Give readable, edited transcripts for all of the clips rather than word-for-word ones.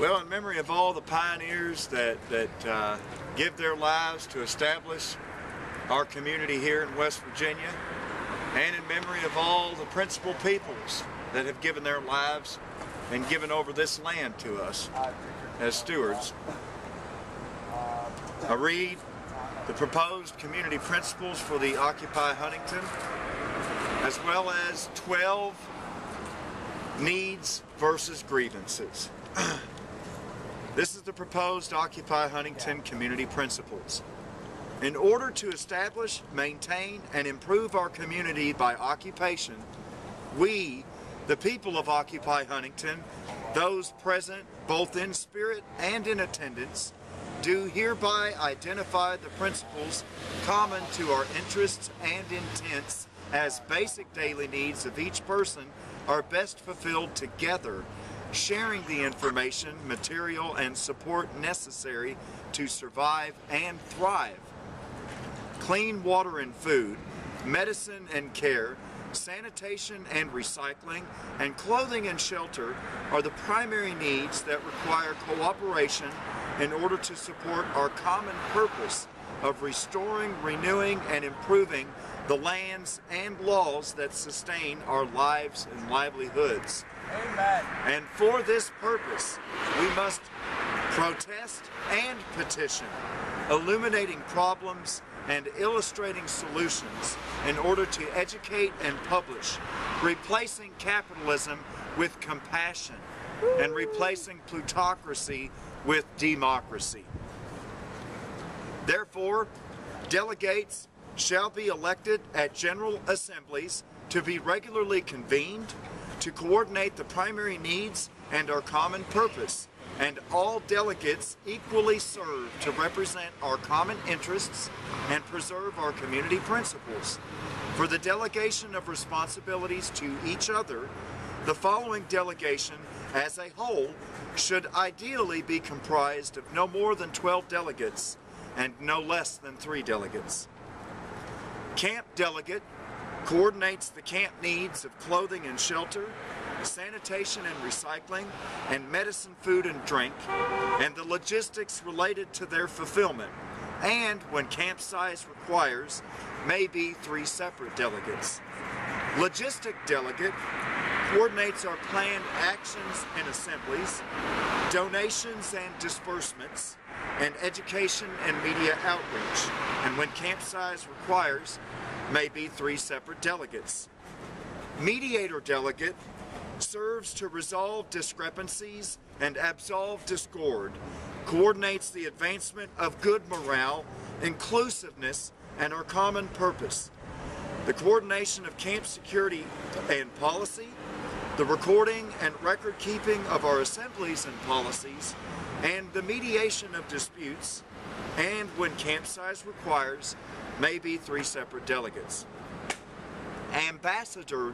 Well, in memory of all the pioneers that give their lives to establish our community here in West Virginia, and in memory of all the principal peoples that have given their lives and given over this land to us as stewards, I read the proposed community principles for the Occupy Huntington, as well as 12 needs versus grievances. This is the proposed Occupy Huntington community principles. In order to establish, maintain, and improve our community by occupation, we, the people of Occupy Huntington, those present both in spirit and in attendance, do hereby identify the principles common to our interests and intents as basic daily needs of each person are best fulfilled together, sharing the information, material, and support necessary to survive and thrive. Clean water and food, medicine and care, sanitation and recycling, and clothing and shelter are the primary needs that require cooperation in order to support our common purpose of restoring, renewing, and improving the lands and laws that sustain our lives and livelihoods. Amen. And for this purpose, we must protest and petition, illuminating problems and illustrating solutions in order to educate and publish, replacing capitalism with compassion and replacing plutocracy with democracy. Therefore, delegates shall be elected at general assemblies to be regularly convened to coordinate the primary needs and our common purpose, and all delegates equally serve to represent our common interests and preserve our community principles. For the delegation of responsibilities to each other, the following delegation as a whole should ideally be comprised of no more than 12 delegates and no less than 3 delegates. Camp delegate coordinates the camp needs of clothing and shelter, sanitation and recycling, and medicine, food, and drink, and the logistics related to their fulfillment, and when camp size requires, may be 3 separate delegates. Logistic delegate coordinates our planned actions and assemblies, donations and disbursements, and education and media outreach, and when camp size requires, may be 3 separate delegates. Mediator delegate serves to resolve discrepancies and absolve discord, coordinates the advancement of good morale, inclusiveness, and our common purpose, the coordination of camp security and policy, the recording and record keeping of our assemblies and policies, and the mediation of disputes, and when camp size requires, may be 3 separate delegates. Ambassador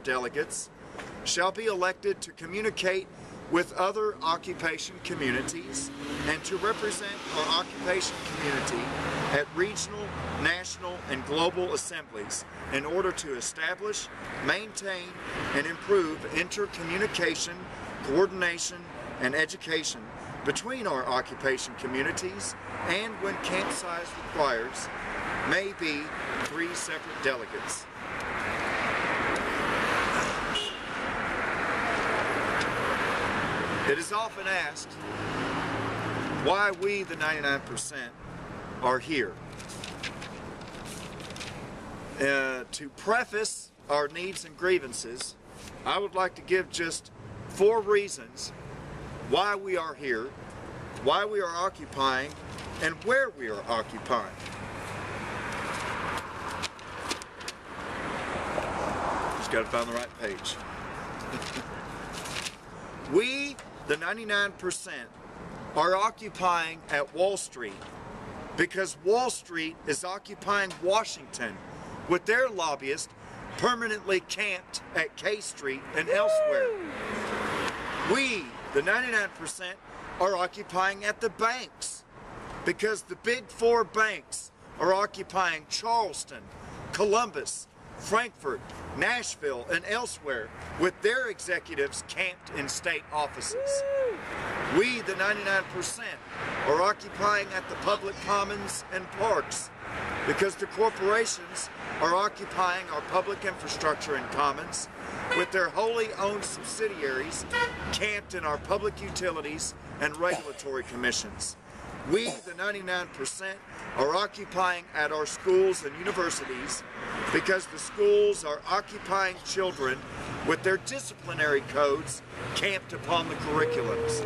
delegates shall be elected to communicate with other occupation communities and to represent our occupation community at regional, national, and global assemblies in order to establish, maintain, and improve intercommunication, coordination, and education between our occupation communities, and when camp size requires, may be 3 separate delegates. It is often asked why we, the 99%, are here. To preface our needs and grievances, I would like to give just 4 reasons why we are here, why we are occupying, and where we are occupying. Just got to find the right page. We, the 99%, are occupying at Wall Street because Wall Street is occupying Washington with their lobbyists permanently camped at K Street and elsewhere. We, the 99%, are occupying at the banks because the big 4 banks are occupying Charleston, Columbus, Frankfurt, Nashville, and elsewhere, with their executives camped in state offices. We, the 99%, are occupying at the public commons and parks because the corporations are occupying our public infrastructure and commons with their wholly owned subsidiaries camped in our public utilities and regulatory commissions. We, the 99%, are occupying at our schools and universities because the schools are occupying children with their disciplinary codes camped upon the curriculums.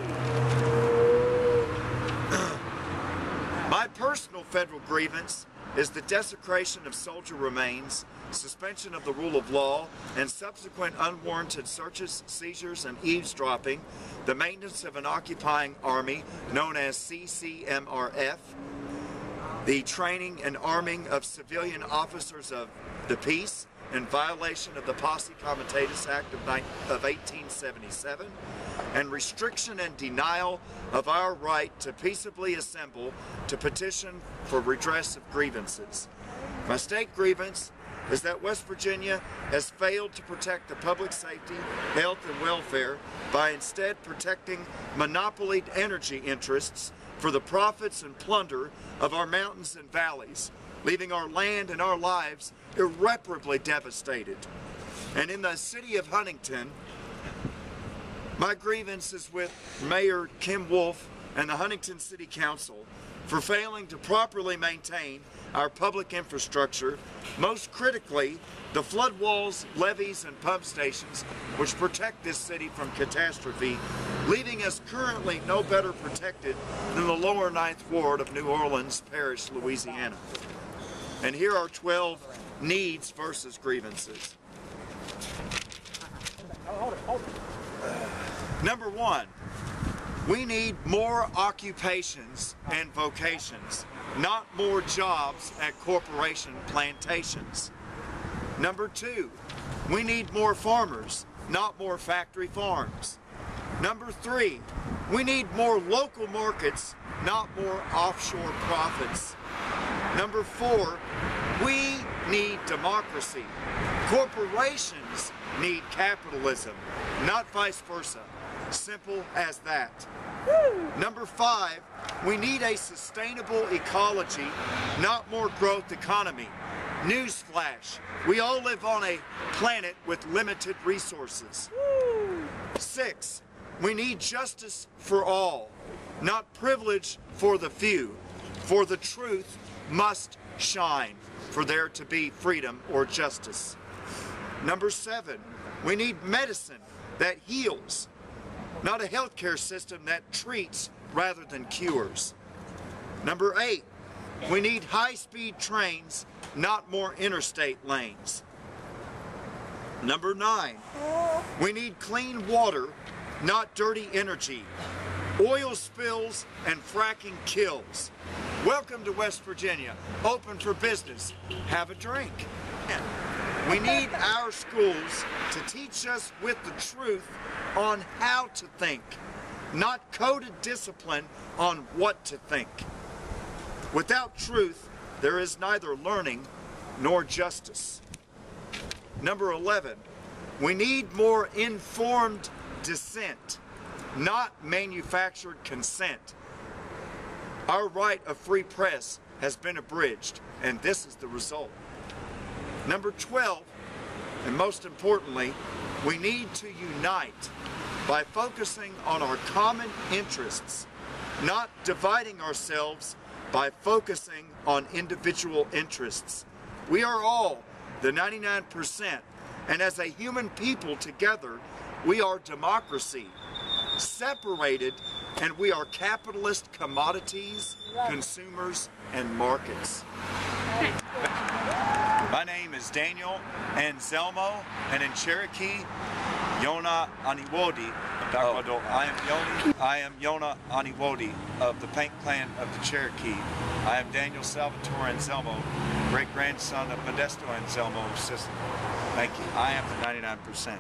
My personal federal grievance is the desecration of soldier remains, suspension of the rule of law, and subsequent unwarranted searches, seizures, and eavesdropping, the maintenance of an occupying army known as CCMRF, the training and arming of civilian officers of the peace in violation of the Posse Comitatus Act of 1877, and restriction and denial of our right to peaceably assemble to petition for redress of grievances. My state grievance is that West Virginia has failed to protect the public safety, health, and welfare by instead protecting monopolied energy interests for the profits and plunder of our mountains and valleys, leaving our land and our lives irreparably devastated. And in the city of Huntington, my grievance is with Mayor Kim Wolf and the Huntington City Council for failing to properly maintain our public infrastructure, most critically the flood walls, levees, and pump stations which protect this city from catastrophe, leaving us currently no better protected than the lower 9th Ward of New Orleans Parish, Louisiana. And here are 12 needs versus grievances. Number one, we need more occupations and vocations, not more jobs at corporation plantations. Number two, we need more farmers, not more factory farms. Number three, we need more local markets, not more offshore profits. Number four, we need democracy. Corporations need capitalism, not vice versa. Simple as that. Number five, we need a sustainable ecology, not more growth economy. Newsflash, we all live on a planet with limited resources. 6, we need justice for all, not privilege for the few, for the truth must shine for there to be freedom or justice. Number 7, we need medicine that heals, not a healthcare system that treats rather than cures. Number 8, we need high-speed trains, not more interstate lanes. Number 9, we need clean water, not dirty energy. Oil spills and fracking kills. Welcome to West Virginia. Open for business. Have a drink. We need our schools to teach us with the truth on how to think, not coded discipline on what to think. Without truth, there is neither learning nor justice. Number 11, we need more informed dissent, not manufactured consent. Our right of free press has been abridged, and this is the result. Number 12, and most importantly, we need to unite by focusing on our common interests, not dividing ourselves by focusing on individual interests. We are all the 99%, and as a human people together, we are democracy. Separated, and we are capitalist commodities, consumers, and markets. My name is Daniel Anselmo, and in Cherokee, Yona Aniwodi. I am Yona Aniwodi of the Paint Clan of the Cherokee. I am Daniel Salvatore Anselmo, great-grandson of Modesto Anselmo of Sicily. Thank you. I am the 99%.